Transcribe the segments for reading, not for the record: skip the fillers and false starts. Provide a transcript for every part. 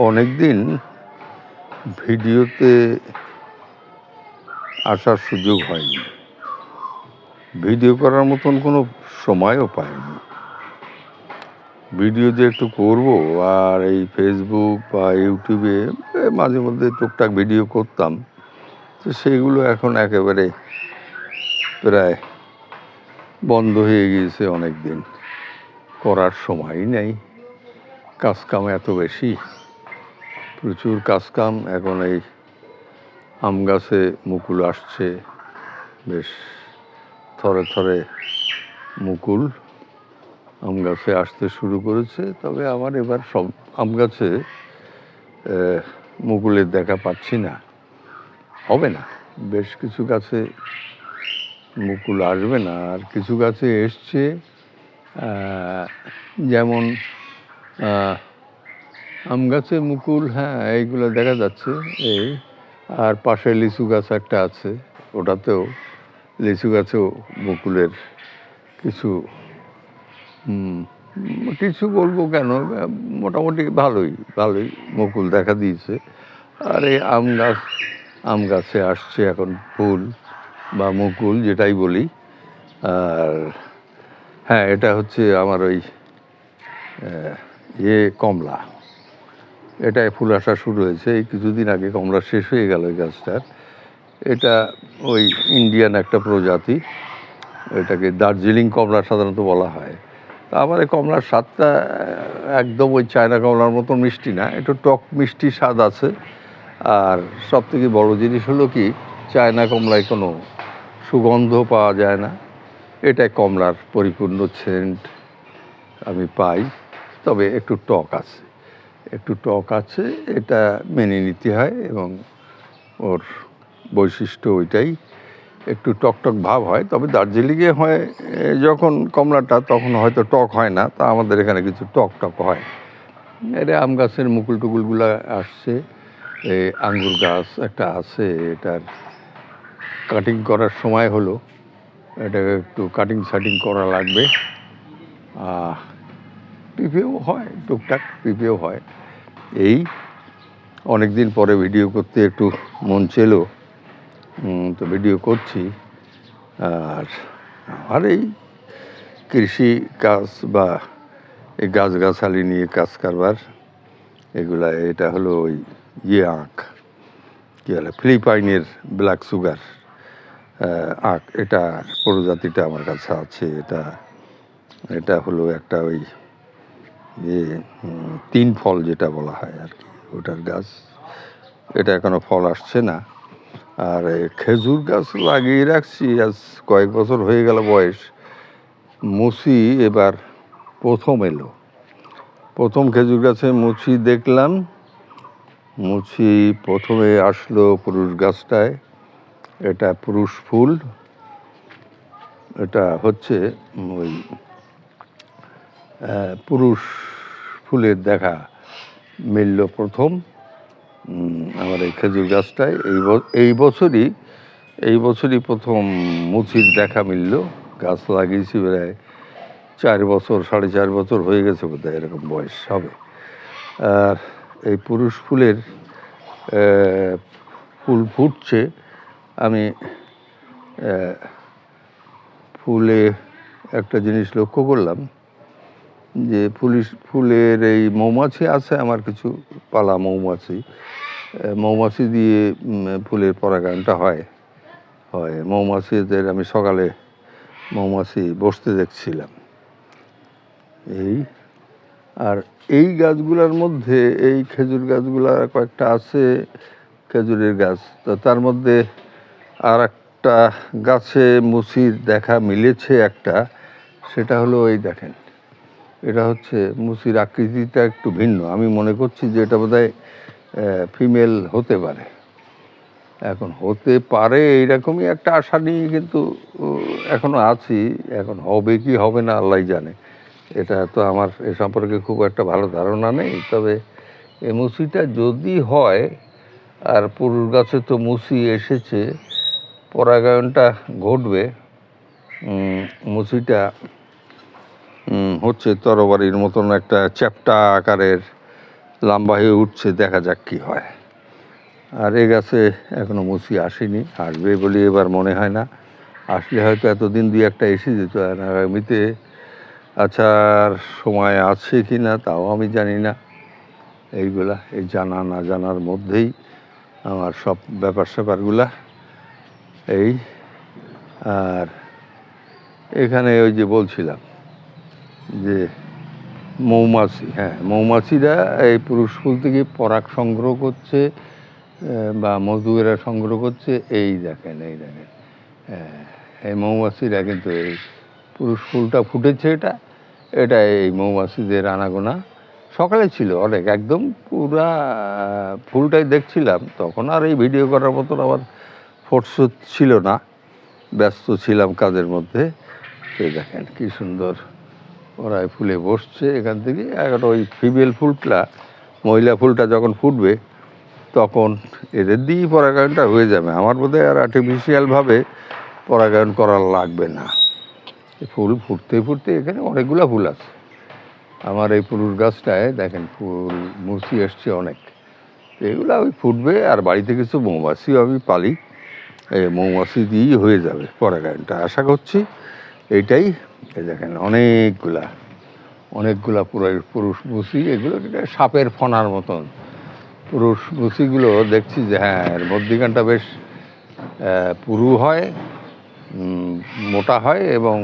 অনেকদিন ভিডিওতে আসার সুযোগ হয়নি। ভিডিও করার মতন কোনো সময়ও পাইনি। ভিডিও যে একটু করব আর এই ফেসবুক বা ইউটিউবে মাঝে মধ্যে টুকটাক ভিডিও করতাম, তো সেগুলো এখন একেবারে প্রায় বন্ধ হয়ে গিয়েছে অনেক দিন। করার সময়ই নেই, কাজকাম এত বেশি, প্রচুর কাজকাম। এখন এই আম গাছে মুকুল আসছে, বেশ থরে থরে মুকুল আম গাছে আসতে শুরু করেছে। তবে আমার এবার সব আম গাছে মুকুলের দেখা পাচ্ছি না, হবে না। বেশ কিছু গাছে মুকুল আসবে না, আর কিছু গাছে এসছে, যেমন আম গাছে মুকুল, হ্যাঁ এইগুলো দেখা যাচ্ছে। এই আর পাশে লিচু গাছ একটা আছে, ওটাতেও লিচু গাছেও মুকুলের কিছু কিছু বলবো কেন, মোটামুটি ভালোই মুকুল দেখা দিয়েছে। আর এই আম গাছে আসছে এখন ফুল বা মুকুল যেটাই বলি। আর হ্যাঁ, এটা হচ্ছে আমার ওই কমলা, এটায় ফুল আসা শুরু হয়েছে। এই কিছুদিন আগে কমলা শেষ হয়ে গেল এই গাছটার। এটা ওই ইন্ডিয়ান একটা প্রজাতি, এটাকে দার্জিলিং কমলা সাধারণত বলা হয়। তা আমার এই কমলার স্বাদটা একদম ওই চায়না কমলার মতো মিষ্টি না, একটু টক মিষ্টি স্বাদ আছে। আর সবথেকে বড় জিনিস হলো কি, চায়না কমলায় কোনো সুগন্ধ পাওয়া যায় না, এটাই কমলার পরিপূর্ণ সেন্ট আমি পাই। তবে একটু টক আছে, এটা মেনে নিতে হয়, এবং ওর বৈশিষ্ট্য ওইটাই, একটু টকটক ভাব হয়। তবে দার্জিলিংয়ে হয় যখন কমলাটা, তখন হয়তো টক হয় না, তা আমাদের এখানে কিছু টক হয়। এটা আম গাছের মুকুল টুকুলগুলো আসছে। এই আঙ্গুর গাছ একটা আছে, এটার কাটিং করার সময় হলো, এটাকে একটু কাটিং সাটিং করা লাগবে। পিঁপেও হয়, টুকটাক পিঁপেও হয়। এই অনেক দিন পরে ভিডিও করতে একটু মন ছিল, তো ভিডিও করছি। আর এই কৃষি কাজ বা এই গাছগাছালি নিয়ে কাজ কারবার, এগুলা। এটা হলো ওই আখ, কী বলে, ফিলিপাইনের ব্ল্যাক সুগার আখ, এটা প্রজাতিটা আমার কাছে আছে। এটা হলো একটা ওই তিন ফল যেটা বলা হয় আর কি, ওটার গাছ। এটা এখনো ফল আসছে না। আর খেজুর গাছ লাগিয়ে রাখছি, আজ কয়েক বছর হয়ে গেল বয়স। মুচি এবার প্রথম এলো, প্রথম খেজুর গাছে মুচি দেখলাম। মুচি প্রথমে আসলো পুরুষ গাছটায়, এটা পুরুষ ফুল। এটা হচ্ছে ওই পুরুষ ফুলের দেখা মিলল প্রথম আমার এই খেজুর গাছটায়। এই বছরই প্রথম মুচির দেখা মিলল। গাছ লাগিয়েছি প্রায় 4 বছর, 4.5 বছর হয়ে গেছে বোধহয়, এরকম বয়স হবে। আর এই পুরুষ ফুলের ফুল ফুটছে। আমি ফুলে একটা জিনিস লক্ষ্য করলাম, যে ফুলের এই মৌমাছি আছে আমার কিছু পালা মৌমাছি দিয়ে ফুলের পরাগায়নটা হয়। মৌমাছিদের আমি সকালে মৌমাছি বসতে দেখছিলাম। আর এই গাছগুলোর মধ্যে, এই খেজুর গাছগুলা কয়েকটা আছে খেজুরের গাছ, তো তার মধ্যে আর একটা গাছে মুচির দেখা মিলেছে একটা। সেটা হলো এই দেখেন, এটা হচ্ছে মুচির আকৃতিটা একটু ভিন্ন। আমি মনে করছি যে এটা বোধহয় ফিমেল হতে পারে। এখন হতে পারে এইরকমই একটা আশা নিয়ে কিন্তু এখনো আছি। এখন হবে কি হবে না আল্লাহ জানে, এটা তো আমার এ সম্পর্কে খুব একটা ভালো ধারণা নেই। তবে এই মুচিটা যদি হয়, আর পুরুষ গাছে তো মুচি এসেছে, পরাগায়নটা ঘটবে। মুচিটা হচ্ছে তরবারির মতন একটা চ্যাপ্টা আকারের লম্বা হয়ে উঠছে, দেখা যাক কী হয়। আর এ গাছে এখনও মুচি আসেনি, আসবে বলে এবার মনে হয় না। আসলে হয়তো এতদিন দুই একটা এসে যেত, আর আগামীতে আচ্ছার সময় আছে কি না তাও আমি জানি না। এইগুলা এই জানা না জানার মধ্যেই আমার সব ব্যাপার স্যাপারগুলা এই। আর এখানে ওই যে বলছিলাম যে মৌমাছি, হ্যাঁ, মৌমাছিরা এই পুরুষ ফুল থেকে পরাগ সংগ্রহ করছে বা মধু এরা সংগ্রহ করছে। এই দেখেন, এই দেখেন, হ্যাঁ, এই মৌমাছিরা কিন্তু এই পুরুষ ফুলটা ফুটেছে, এটা এই মৌমাছিদের আনাগোনা। সকালে ছিল অনেক, একদম পুরা ফুলটাই দেখছিলাম। তখন আর এই ভিডিও করার মতন আমার ফোর্স ছিল না, ব্যস্ত ছিলাম কাজের মধ্যে। এই দেখেন কি সুন্দর ওরা ফুলে বসছে এখান থেকে। একটা ওই ফিমেল ফুলটা, মহিলা ফুলটা যখন ফুটবে তখন এদের দিয়েই পরাগায়নটা হয়ে যাবে। আমার বোধহয় আর আর্টিফিশিয়ালভাবে পরাগায়ন করা লাগবে না। ফুল ফুটতে ফুটতে এখানে অনেকগুলো ফুল আছে। আমার এই পুরুষ গাছটায় দেখেন ফুল মুচি এসছে অনেক। এগুলো ওই ফুটবে, আর বাড়িতে কিছু মৌমাছিও আমি পালি, এই মৌমাছি দিয়েই হয়ে যাবে পরাগায়নটা আশা করছি। এইটাই, এই দেখেন অনেকগুলা পুরুষ মুচি। এগুলো সাপের ফনার মতন পুরুষ মুচিগুলো দেখছি যে হ্যাঁ, এর মধ্যিখানটা বেশ পুরু হয়, মোটা হয় এবং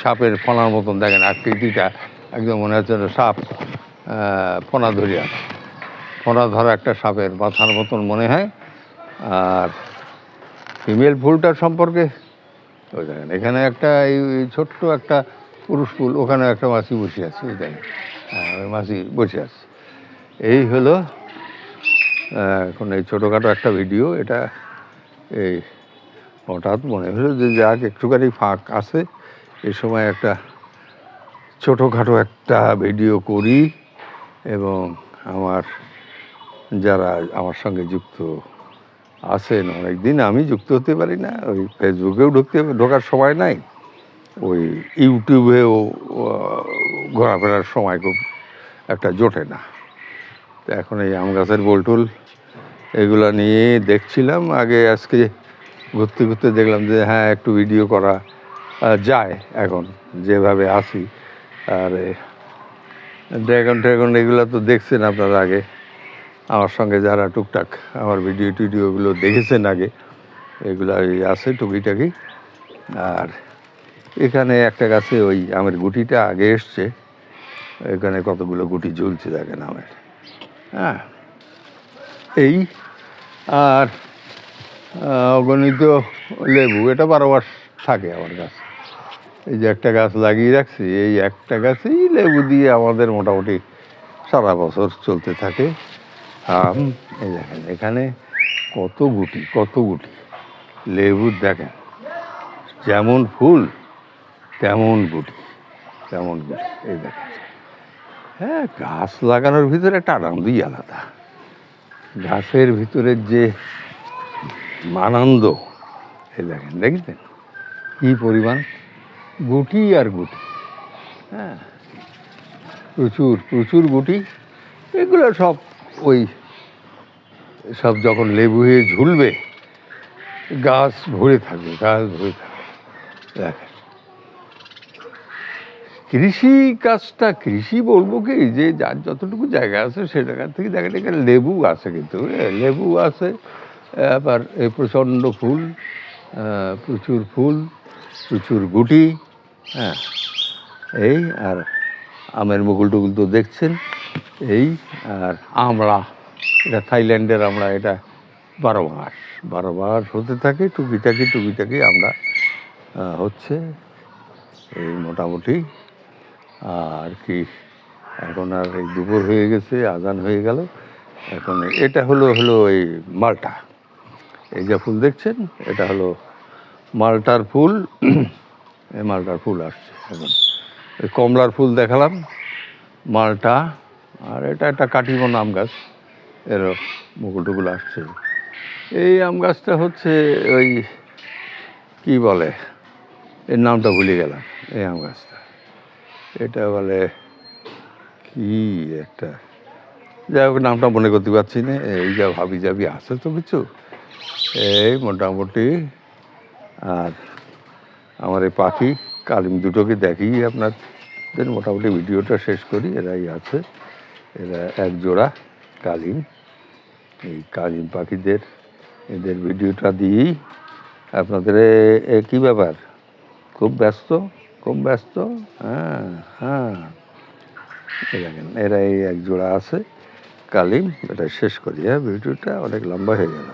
সাপের ফনার মতন। দেখেন আকৃতিটা একদম মনে হচ্ছে সাপ ফনা ধরিয়া, ফনা ধরা একটা সাপের মাথার মতন মনে হয়। আর ফিমেল ফুলটার সম্পর্কে ওই দেখেন এখানে একটা এই ছোট্ট একটা পুরুষ ফুল, ওখানে একটা মাছি বসে আছে, ওই দেখেন, হ্যাঁ, ওই মাছি বসে আছে। এই হলো এখন এই ছোটোখাটো একটা ভিডিও। এটা এই হঠাৎ মনে হলো যে যাক একটুখানি ফাঁক আছে, এই সময় একটা ছোটোখাটো একটা ভিডিও করি। এবং আমার যারা আমার সঙ্গে যুক্ত আছেন অনেক দিন, আমি যুক্ত হতে পারি না, ওই ফেসবুকেও ঢোকার সময় নাই, ওই ইউটিউবেও ঘোরাফেরার সময় খুব একটা জোটে না। তো এখন এই আম গাছের বোলটুল এগুলো নিয়ে দেখছিলাম। আজকে ঘুরতে ঘুরতে দেখলাম যে হ্যাঁ, একটু ভিডিও করা যায় এখন যেভাবে আসি। আর ড্রাগন এগুলো তো দেখছেন আপনারা আগে, আমার সঙ্গে যারা টুকটাক আমার টিডিওগুলো দেখেছেন আগে, এগুলো আছে টুকিটাকি। আর এখানে একটা গাছে ওই আমের গুটিটা আগে এসছে, এখানে কতগুলো গুটি ঝুলছে দেখেন আমের, হ্যাঁ, এই। আর অগণিত লেবু, এটা 12 মাস থাকে আমার গাছ। এই যে একটা গাছ লাগিয়ে রাখছি, এই একটা গাছেই লেবু দিয়ে আমাদের মোটামুটি সারা বছর চলতে থাকে। আম, এই দেখেন এখানে কত গুটি লেবুর, দেখেন যেমন ফুল তেমন গুটি। এই দেখেন, হ্যাঁ, গাছ লাগানোর ভিতরে একটা আনন্দই আলাদা। গাছের ভিতরের যে আনন্দ, এই দেখেন কি পরিমাণ গুটি আর গুটি, হ্যাঁ, প্রচুর গুটি। এগুলো সব যখন লেবু হয়ে ঝুলবে, গাছ ভরে থাকবে। দেখেন কৃষি বলবো কি, যে যার যতটুকু জায়গা আছে সেটা থেকে দেখেন এখানে লেবু আছে, কিন্তু লেবু আছে, আবার এই প্রচণ্ড ফুল, প্রচুর গুটি, হ্যাঁ, এই। আর আমের মুকুল টুকুল তো দেখছেন, এই। আর আমড়া, এটা থাইল্যান্ডের আমড়া, এটা 12 মাস হতে থাকে। টুকিটাকি আমরা হচ্ছে এই মোটামুটি। আর কি, এখন আর এই দুপুর হয়ে গেছে, আজান হয়ে গেল। এখন এটা হলো এই মালটা, এই যে ফুল দেখছেন, এটা হলো মালটার ফুল। এই মালটার ফুল আসছে এখন। এই কমলার ফুল দেখালাম, মালটা। আর এটা একটা কাটিমন আম গাছ, এরও মুকুল টুকুল আসছে। এই আম গাছটা হচ্ছে ওই কি বলে, এর নামটা ভুলে গেলাম। এই আম গাছটা, এটা বলে কি একটা যাই হোক নামটা মনে করতে পারছি না, এই যা ভাবি যাবি আছে তো কিছু এই মোটামুটি। আর আমার এই পাখি কালিম দুটোকে দেখি আপনার মোটামুটি ভিডিওটা শেষ করি। এরাই আছে, এরা এক জোড়া কালিম। এই কালিম পাখিদের এদের ভিডিওটা দিই আপনাদের। কী ব্যাপার, খুব ব্যস্ত, খুব ব্যস্ত? হ্যাঁ হ্যাঁ, দেখেন এরা এই এক জোড়া আছে কালিম। এটা শেষ করি, হ্যাঁ ভিডিওটা অনেক লম্বা হয়ে গেল।